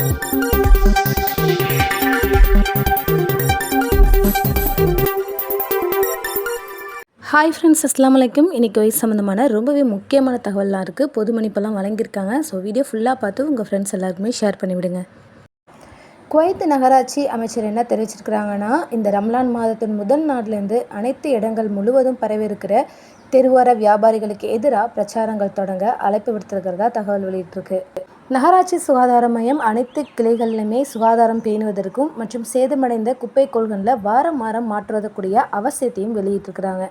Hi friends, அஸ்ஸலாமு அலைக்கும். இன்றைக்கி வயசு சம்மந்தமான ரொம்பவே முக்கியமான தகவல்லாம் இருக்குது. பொது மன்னிப்பெல்லாம் வழங்கியிருக்காங்க. ஸோ வீடியோ ஃபுல்லாக பார்த்து உங்கள் ஃப்ரெண்ட்ஸ் எல்லாருக்குமே ஷேர் பண்ணிவிடுங்க. குவைத் நகராட்சி அமைச்சர் என்ன தெரிவிச்சிருக்கிறாங்கன்னா, இந்த ரம்லான் மாதத்தின் முதல் நாள்லேருந்து அனைத்து இடங்கள் முழுவதும் பரவியிருக்கிற தெருவோர வியாபாரிகளுக்கு எதிராக பிரச்சாரங்கள் தொடங்க அழைப்பு விடுத்திருக்கிறதா தகவல் வெளியிட்டிருக்கு. நகராட்சி சுகாதார மையம் அனைத்து கிளைகளிலுமே சுகாதாரம் பேணுவதற்கும் மற்றும் சேதமடைந்த குப்பை கொள்கலன்களை வாரம் மாற்றுவதற்குரிய அவசியத்தையும் வெளியிட்டிருக்கிறாங்க.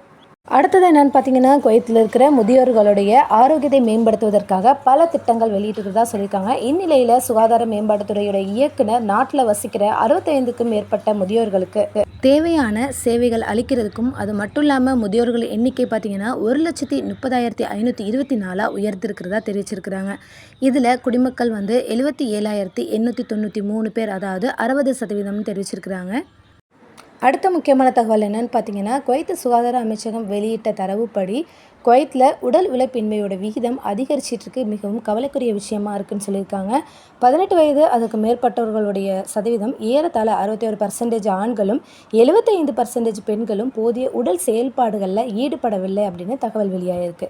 அடுத்தது என்னென்னு பார்த்தீங்கன்னா, குவைத்தில் இருக்கிற முதியோர்களுடைய ஆரோக்கியத்தை மேம்படுத்துவதற்காக பல திட்டங்கள் வெளியிட்டிருக்கிறதா சொல்லியிருக்காங்க. இந்நிலையில் சுகாதார மேம்பாட்டுத்துறையுடைய இயக்குனர் நாட்டில் வசிக்கிற 65க்கும் மேற்பட்ட முதியோர்களுக்கு தேவையான சேவைகள் அளிக்கிறதுக்கும், அது மட்டும் இல்லாமல் முதியோர்கள் எண்ணிக்கை பார்த்தீங்கன்னா 1,30,524 உயர்த்திருக்கிறதா தெரிவிச்சிருக்கிறாங்க. இதில் குடிமக்கள் 77,893 பேர், அதாவது 60% தெரிவிச்சிருக்கிறாங்க. அடுத்த முக்கியமான தகவல் என்னென்னு பார்த்தீங்கன்னா, குவைத் சுகாதார அமைச்சகம் வெளியிட்ட தரவுப்படி குவைத்தில் உடல் உழைப்பின்மையோட விகிதம் அதிகரிச்சிட்ருக்கு, மிகவும் கவலைக்குரிய விஷயமா இருக்குன்னு சொல்லியிருக்காங்க. 18 வயது அதுக்கு மேற்பட்டவர்களுடைய சதவீதம் ஏறத்தாழ 61% ஆண்களும் 75% பெண்களும் போதிய உடல் செயல்பாடுகளில் ஈடுபடவில்லை அப்படின்னு தகவல் வெளியாகிருக்கு.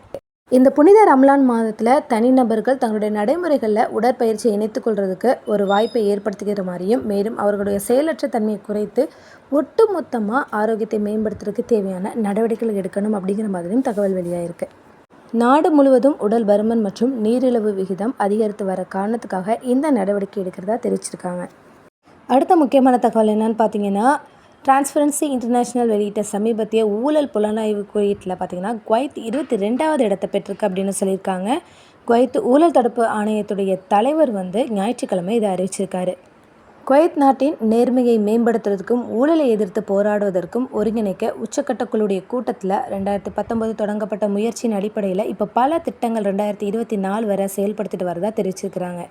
இந்த புனித ரம்லான் மாதத்தில் தனிநபர்கள் தங்களுடைய நடைமுறைகளில் உடற்பயிற்சியை இணைத்துக்கொள்வதற்கு ஒரு வாய்ப்பை ஏற்படுத்துகிற மாதிரியும், மேலும் அவர்களுடைய செயலற்ற தன்மையை குறைத்து ஒட்டுமொத்தமாக ஆரோக்கியத்தை மேம்படுத்துறதுக்கு தேவையான நடவடிக்கைகள் எடுக்கணும் அப்படிங்கிற மாதிரியும் தகவல் வெளியாகிருக்கு. நாடு முழுவதும் உடல் பருமன் மற்றும் நீரிழிவு விகிதம் அதிகரித்து வர காரணத்துக்காக இந்த நடவடிக்கை எடுக்கிறதா தெரிவிச்சிருக்காங்க. அடுத்த முக்கியமான தகவல் என்னன்னு பார்த்தீங்கன்னா, டிரான்ஸ்பரன்சி இன்டர்நேஷ்னல் வெளியிட்ட சமீபத்திய ஊழல் புலனாய்வு குறியீட்டில் பார்த்தீங்கன்னா குவைத் 22வது இடத்தை பெற்றிருக்கு அப்படின்னு சொல்லியிருக்காங்க. குவைத் ஊழல் தடுப்பு ஆணையத்துடைய தலைவர் ஞாயிற்றுக்கிழமை இதை அறிவிச்சிருக்காரு. குவைத் நாட்டின் நேர்மையை மேம்படுத்துவதற்கும் ஊழலை எதிர்த்து போராடுவதற்கும் ஒருங்கிணைக்க உச்சக்கட்ட குழுடைய கூட்டத்தில் 2019 தொடங்கப்பட்ட முயற்சியின் அடிப்படையில் இப்போ பல திட்டங்கள் 2024 வரை செயல்படுத்திட்டு வரதா தெரிவிச்சிருக்கிறாங்க.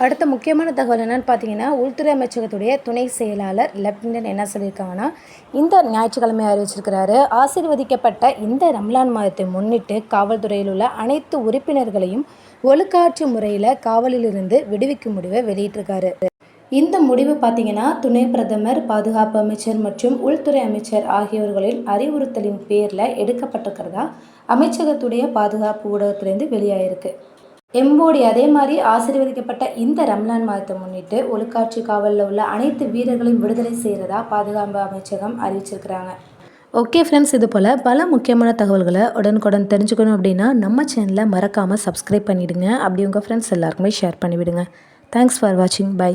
அடுத்த முக்கியமான தகவல் என்னென்னு பார்த்தீங்கன்னா, உள்துறை அமைச்சகத்துடைய துணை செயலாளர் லெப்டினன்ட் என்ன சொல்லியிருக்காங்கன்னா, இந்த ஞாயிற்றுக்கிழமை அறிவிச்சிருக்கிறாரு. ஆசீர்வதிக்கப்பட்ட இந்த ரம்லான் மாதத்தை முன்னிட்டு காவல்துறையில் உள்ள அனைத்து உறுப்பினர்களையும் ஒழுக்காற்று முறையில் காவலிலிருந்து விடுவிக்கும் முடிவை வெளியிட்டிருக்காரு. இந்த முடிவு பார்த்தீங்கன்னா, துணை பிரதமர், பாதுகாப்பு அமைச்சர் மற்றும் உள்துறை அமைச்சர் ஆகியோர்களின் அறிவுறுத்தலின் பேரில் எடுக்கப்பட்டிருக்கிறதா அமைச்சகத்துடைய பாதுகாப்பு ஊடகத்திலேருந்து வெளியாகிருக்கு. எம்போடி அதே மாதிரி ஆசீர்வதிக்கப்பட்ட இந்த ரம்லான் மாதத்தை முன்னிட்டு ஒழுக்காற்று காவலில் உள்ள அனைத்து வீரர்களையும் விடுதலை செய்கிறதா பாதுகாப்பு அமைச்சகம் அறிவிச்சிருக்கிறாங்க. ஓகே ஃப்ரெண்ட்ஸ், இது போல் பல முக்கியமான தகவல்களை உடனுக்குடன் தெரிஞ்சுக்கணும் அப்படின்னா நம்ம சேனலை மறக்காமல் சப்ஸ்கிரைப் பண்ணிவிடுங்க. அப்படி உங்கள் ஃப்ரெண்ட்ஸ் எல்லாருக்குமே ஷேர் பண்ணிவிடுங்க. தேங்க்ஸ் ஃபார் வாட்சிங். பை.